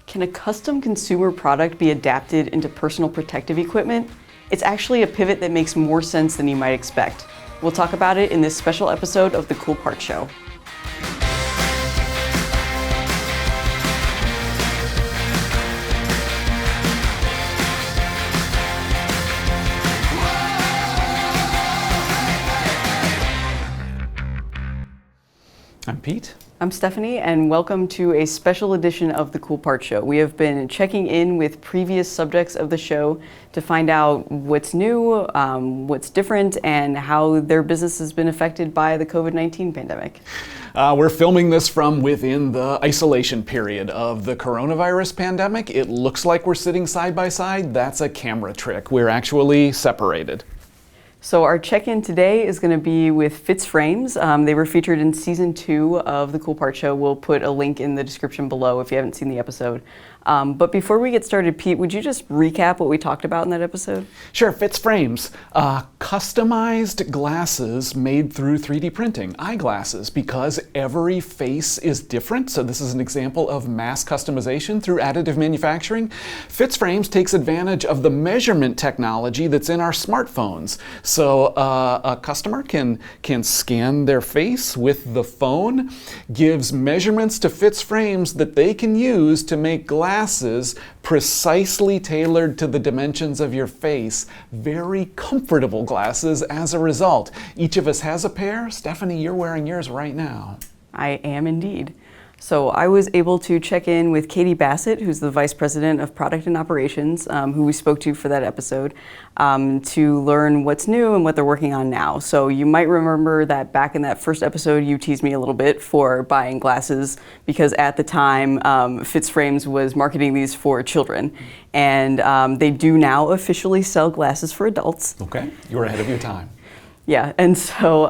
Can a custom consumer product be adapted into personal protective equipment? It's actually a pivot that makes more sense than you might expect. We'll talk about it in this special episode of The Cool Parts Show. I'm Pete. I'm Stephanie, and welcome to a special edition of The Cool Parts Show. We have been checking in with previous subjects of the show to find out what's new, what's different, and how their business has been affected by the COVID-19 pandemic. We're filming this from within the isolation period of the coronavirus pandemic. It looks like we're sitting side by side. That's a camera trick. We're actually separated. So our check-in today is going to be with Fitz Frames. They were featured in season 2 of The Cool Parts Show. We'll put a link in the description below if you haven't seen the episode. But before we get started, Pete, would you just recap what we talked about in that episode? Sure. Fitz Frames, customized glasses made through 3D printing, eyeglasses, because every face is different. So this is an example of mass customization through additive manufacturing. Fitz Frames takes advantage of the measurement technology that's in our smartphones. So a customer can scan their face with the phone, gives measurements to Fitz Frames that they can use to make glasses precisely tailored to the dimensions of your face. Very comfortable glasses as a result. Each of us has a pair. Stephanie, you're wearing yours right now. I am indeed. So I was able to check in with Katie Bassett, who's the Vice President of Product and Operations, who we spoke to for that episode, to learn what's new and what they're working on now. So you might remember that back in that first episode, you teased me a little bit for buying glasses because at the time, Fitz Frames was marketing these for children. And they do now officially sell glasses for adults. Okay, you were ahead of your time. Yeah, and so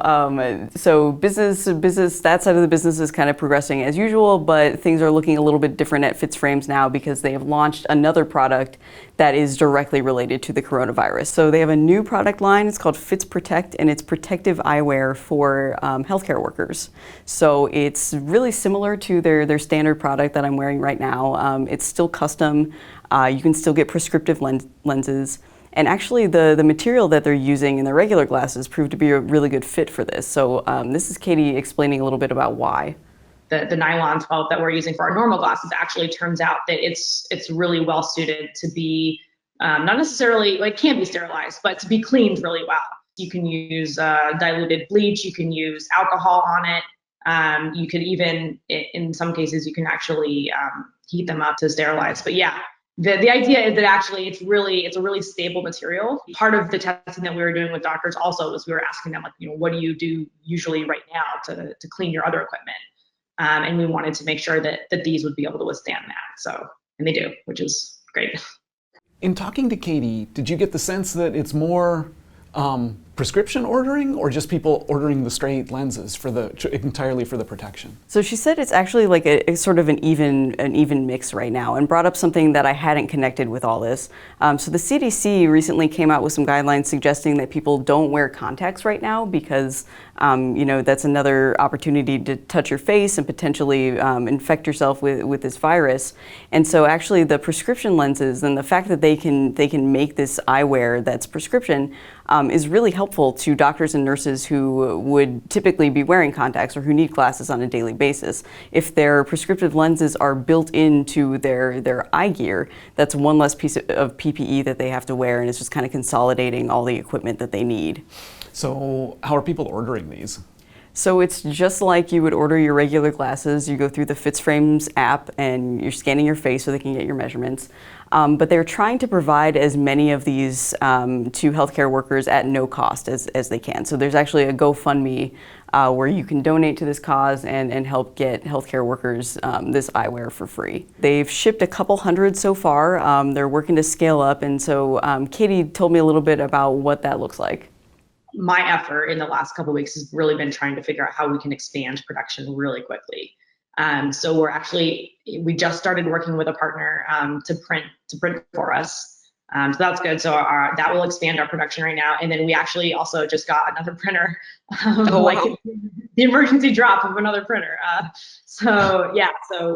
business, that side of the business is kind of progressing as usual, but things are looking a little bit different at Fitz Frames now because they have launched another product that is directly related to the coronavirus. So they have a new product line. It's called Fitz Protect, and it's protective eyewear for healthcare workers. So it's really similar to their standard product that I'm wearing right now. It's still custom. You can still get prescriptive lenses. And actually, the material that they're using in their regular glasses proved to be a really good fit for this. So this is Katie explaining a little bit about why. The nylon felt that we're using for our normal glasses actually turns out that it's really well suited to be not necessarily, like, can be sterilized, but to be cleaned really well. You can use diluted bleach, you can use alcohol on it. You could even, in some cases, you can actually heat them up to sterilize. But yeah. The idea is that actually it's a really stable material. Part of the testing that we were doing with doctors also was we were asking them, like, what do you do usually right now to clean your other equipment? And we wanted to make sure that these would be able to withstand that. So, and they do, which is great. In talking to Katie, did you get the sense that it's more prescription ordering or just people ordering the straight lenses entirely for the protection? So she said it's actually like a sort of an even mix right now, and brought up something that I hadn't connected with all this. So the CDC recently came out with some guidelines suggesting that people don't wear contacts right now because that's another opportunity to touch your face and potentially infect yourself with this virus. And so actually the prescription lenses and the fact that they can make this eyewear that's prescription is really helpful to doctors and nurses who would typically be wearing contacts or who need glasses on a daily basis. If their prescriptive lenses are built into their eye gear, that's one less piece of PPE that they have to wear, and it's just kind of consolidating all the equipment that they need. So how are people ordering these? So it's just like you would order your regular glasses. You go through the Fitz Frames app and you're scanning your face so they can get your measurements. But they're trying to provide as many of these to healthcare workers at no cost as they can. So there's actually a GoFundMe where you can donate to this cause and help get healthcare workers this eyewear for free. They've shipped a couple hundred so far. They're working to scale up. And so Katie told me a little bit about what that looks like. My effort in the last couple of weeks has really been trying to figure out how we can expand production really quickly. So we just started working with a partner to print for us. So that's good. So that will expand our production right now. And then we actually also just got another printer, wow. the emergency drop of another printer. So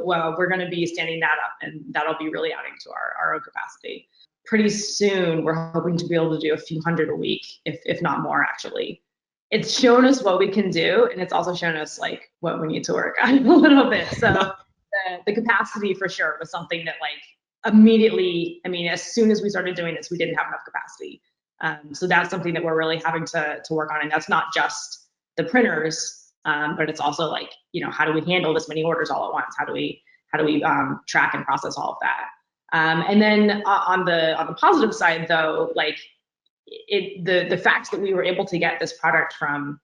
we're going to be standing that up, and that'll be really adding to our own capacity. Pretty soon, we're hoping to be able to do a few hundred a week, if not more, actually. It's shown us what we can do, and it's also shown us like what we need to work on a little bit. So the capacity for sure was something that like immediately, I mean, as soon as we started doing this, we didn't have enough capacity. So that's something that we're really having to work on, and that's not just the printers, but it's also like, you know, how do we handle this many orders all at once? How do we track and process all of that? And then on the positive side, though, like the fact that we were able to get this product from,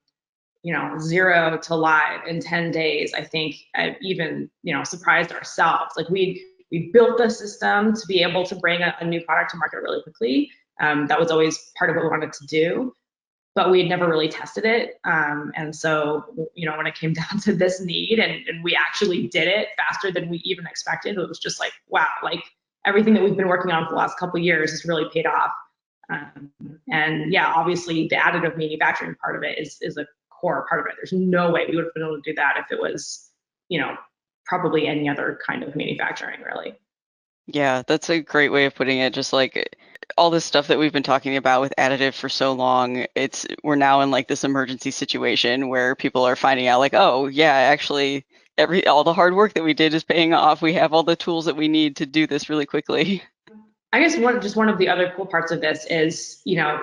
you know, 0 to live in 10 days, I think even, you know, surprised ourselves. Like we built the system to be able to bring a new product to market really quickly. That was always part of what we wanted to do, but we had never really tested it. And so, you know, when it came down to this need and we actually did it faster than we even expected, it was just like, wow, like everything that we've been working on for the last couple of years has really paid off. And yeah, obviously the additive manufacturing part of it is a core part of it. There's no way we would have been able to do that if it was, you know, probably any other kind of manufacturing, really. Yeah, that's a great way of putting it. Just like all this stuff that we've been talking about with additive for so long, we're now in like this emergency situation where people are finding out like, oh yeah, actually all the hard work that we did is paying off. We have all the tools that we need to do this really quickly. I guess one of the other cool parts of this is, you know,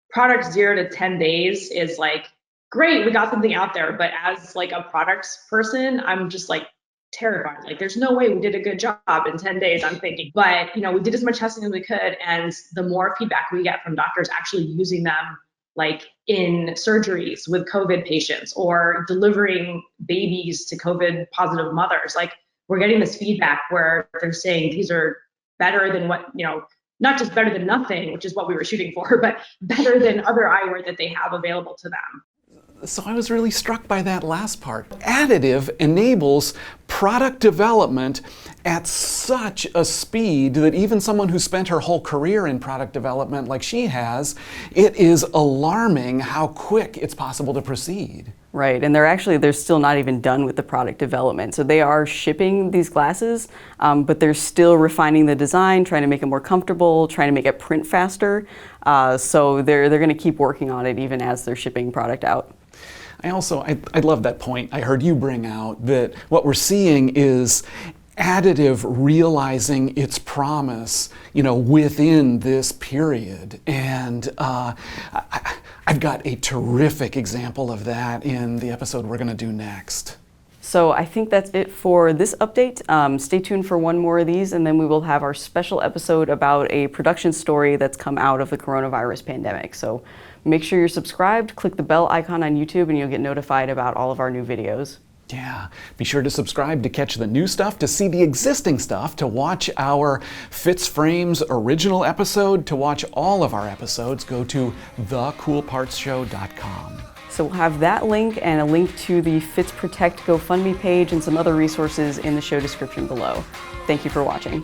product 0 to 10 days is like, great, we got something out there. But as like a products person, I'm just like terrified. Like there's no way we did a good job in 10 days, I'm thinking. But, you know, we did as much testing as we could. And the more feedback we get from doctors actually using them, like in surgeries with COVID patients or delivering babies to COVID positive mothers, like we're getting this feedback where they're saying these are better than what, you know, not just better than nothing, which is what we were shooting for, but better than other eyewear that they have available to them. So I was really struck by that last part. Additive enables product development at such a speed that even someone who spent her whole career in product development like she has, it is alarming how quick it's possible to proceed. Right, and they're still not even done with the product development. So they are shipping these glasses, but they're still refining the design, trying to make it more comfortable, trying to make it print faster. So they're going to keep working on it even as they're shipping product out. I love that point I heard you bring out, that what we're seeing is additive realizing its promise, you know, within this period. And I've got a terrific example of that in the episode we're going to do next. So I think that's it for this update. Stay tuned for one more of these, and then we will have our special episode about a production story that's come out of the coronavirus pandemic. So make sure you're subscribed, click the bell icon on YouTube, and you'll get notified about all of our new videos. Yeah, be sure to subscribe to catch the new stuff, to see the existing stuff, to watch our Fitz Frames original episode, to watch all of our episodes, go to thecoolpartsshow.com. So we'll have that link and a link to the Fitz Protect GoFundMe page and some other resources in the show description below. Thank you for watching.